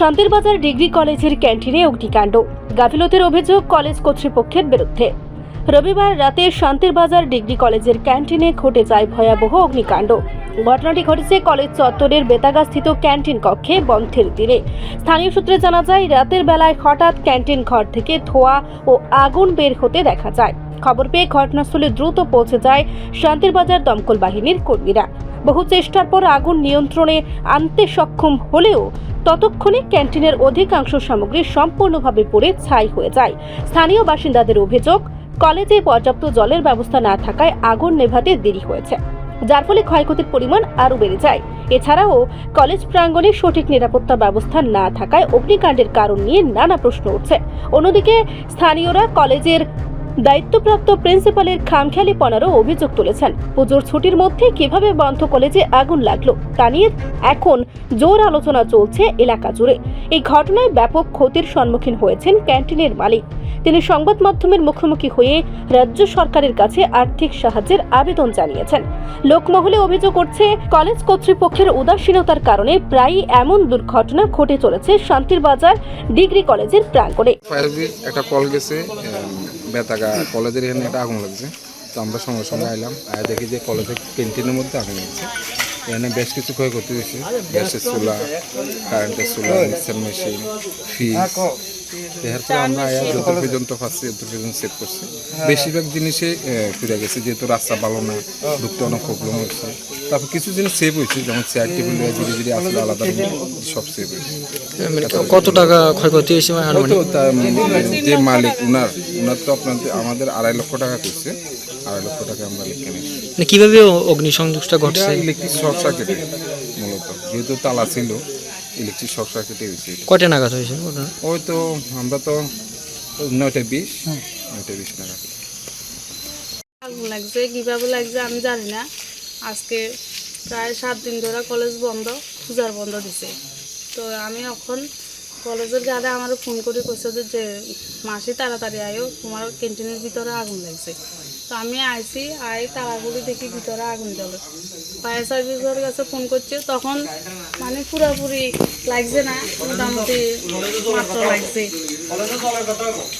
Santirbazar degree কলেজের ক্যান্টিনে অগ্নিকাণ্ড, গাফিলতির অভিযোগ কলেজ কর্তৃপক্ষের বিরুদ্ধে। রবিবার রাতে শান্তিরবাজার ডিগ্রি কলেজের ক্যান্টিনে ঘটে যায় ভয়াবহ অগ্নিকাণ্ড। ঘটনাটি ঘটেছে কলেজ চত্বরের বেতাগাস্থিত ক্যান্টিন কক্ষে বন্ধের দিনে। স্থানীয় সূত্রে জানা যায়, রাতের বেলায় হঠাৎ ক্যান্টিন ঘর থেকে ধোঁয়া ও আগুন বের হতে দেখা যায়। খবর পেয়ে ঘটনাস্থলে দ্রুত পৌঁছে যায় শান্তিরবাজার দমকল বাহিনীর কর্মীরা। বহু চেষ্টার পর আগুন নিয়ন্ত্রণে আনতে সক্ষম হলেও ততক্ষণে ক্যান্টিনের অধিকাংশ সামগ্রী সম্পূর্ণভাবে পুড়ে ছাই হয়ে যায়। স্থানীয় বাসিন্দাদের অভিযোগ, কলেজে পর্যাপ্ত জলের ব্যবস্থা না থাকায় আগুন নেভাতে দেরি হয়েছে, যার ফলে ক্ষয়ক্ষতির পরিমাণ আরও বেড়ে যায়। এছাড়াও কলেজ প্রাঙ্গণে সঠিক নিরাপত্তা ব্যবস্থা না থাকায় অগ্নিকাণ্ডের কারণ নিয়ে নানা প্রশ্ন উঠছে। অন্যদিকে স্থানীয়রা কলেজের দায়িত্বপ্রাপ্ত প্রিন্সিপালের খামখেয়ালিপনারও অভিযোগ তুলেছেন। পুজোর ছুটির মধ্যে কিভাবে বন্ধ কলেজে আগুন লাগলো তা নিয়ে এখন জোর আলোচনা চলছে এলাকা জুড়ে। এই ঘটনায় ব্যাপক ক্ষতির সম্মুখীন হয়েছেন ক্যান্টিনের মালিক। তিনি সংবাদ মাধ্যমের মুখোমুখি হয়ে রাজ্য সরকারের কাছে আর্থিক সাহায্যের আবেদন জানিয়েছেন। লোকমহলে অভিযোগ উঠছে, কলেজ কর্তৃপক্ষের উদাসীনতার কারণে প্রায়ই এমন দুর্ঘটনা ঘটে চলেছে শান্তিরবাজার ডিগ্রি কলেজের প্রাঙ্গণে। একটা কল গেছে, বেতাগা কলেজের এখানে একটা আগুন লাগছে। তো আমরা সঙ্গে সঙ্গে আইলাম, দেখি যে কলেজের ক্যান্টিনের মধ্যে আগুন লাগছে। এখানে বেশ কিছু ক্ষয়ক্ষতি হয়েছে, গ্যাসের চুলা, কারেন্টের চুলা, মিক্সার মেশিন, ফ্রিজ। এর পর আমরা যত পর্যন্ত পাচ্ছি তত পর্যন্ত চেক করছি। বেশিরভাগ জিনিসে ফিরে গেছে, যেহেতু রাস্তা ভালো না, ঢুকতে অনেক প্রবলেম হয়েছে। তারপর কিছু জিনিস সেভ হয়েছে, যেমন চেয়ার টেবিল ধীরে ধীরে আসলে আলাদা সব সেভ হয়েছে। কত টাকা ক্ষয়ক্ষতি হয়েছে? যে মালিক ওনার তো আপনাদের আমাদের 2.5 লক্ষ টাকা করছে। 2.5 লক্ষ টাকা আমরা লিখে নিই। কিভাবে অগ্নিসংযোগটা ঘটছে? ইলেকট্রিক শর্ট সার্কিটে, মূলত যেহেতু তালা ছিল, ইলেকট্রিক শর্ট সার্কিটে হয়েছে। কয়টা নাগাদ হয়েছে? ওই তো আমরা তো 9:20 নাগাদ। আগুন লাগছে, কীভাবে লাগছে আমি জানি না। আজকে প্রায় 7 দিন ধরে কলেজ বন্ধ, পূজার বন্ধ দিছে। তো আমি এখন কলেজের গাড়ি আমার ফোন করে কইছে যে মাসি তাড়াতাড়ি আয়ো, তোমার ক্যান্টিনের ভিতরে আগুন লাগছে। তো আমি আইছি, তাড়াতাড়ি দেখি ভিতরে আগুন জ্বলে। ফায়ার সার্ভিসের কাছে ফোন করছে, তখন মানে পুরোপুরি লাগছে না, মোটামুটি মাত্র লাগছে।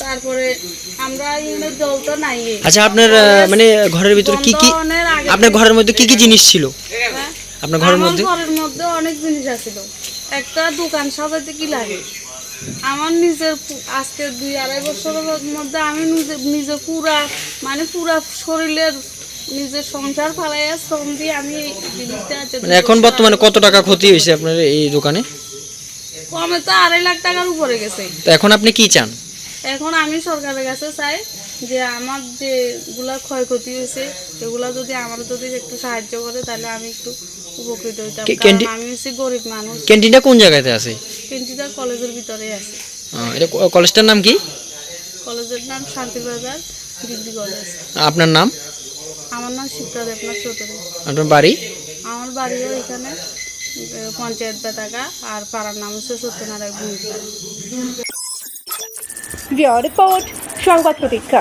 তারপরে আমরা জল তো নাই। আচ্ছা, আপনার মানে ঘরের ভিতরে কি কি, আপনার ঘরের মধ্যে কি কি জিনিস ছিল? আপনার ঘরের মধ্যে অনেক জিনিস আছিল। একটা দোকান সাজাতে কি লাগে, আমার নিজের আজকে 2-2.5 বছরের মধ্যে আমি নিজে পুরা শরীরের নিজের সংসার ফালাইয়া শ্রম দিয়ে আমি জিনিসটা। এখন বর্তমানে কত টাকা ক্ষতি হয়েছে আপনার এই দোকানে? কমে তো 2.5 লাখ টাকার উপরে গেছে। তো এখন আপনি কি চান? এখন আমি সরকারের কাছে চাই যে আমার যেগুলা ক্ষয়ক্ষতি হয়েছে এগুলা যদি আমার একটু সাহায্য করে, তাহলে আমি একটু উপকৃত হইতাম। আমি হচ্ছে গরিব মানুষ। ক্যান্টিনটা কোন জায়গাতে আছে? ক্যান্টিনটা কলেজের ভিতরে আছে। এটা কলেজটার নাম কি? কলেজের নাম শান্তিবাজার ডিগ্রি কলেজ। আপনার নাম? আমার নাম শিপ্রা দেবনাথ চৌধুরী। আপনার বাড়ি? আমার বাড়িও এখানে পঞ্চায়েত বেতাগা, আর পাড়ার নাম হচ্ছে সত্যনারায়ণ। রিপোর্ট সংবাদ প্রতীক্ষা।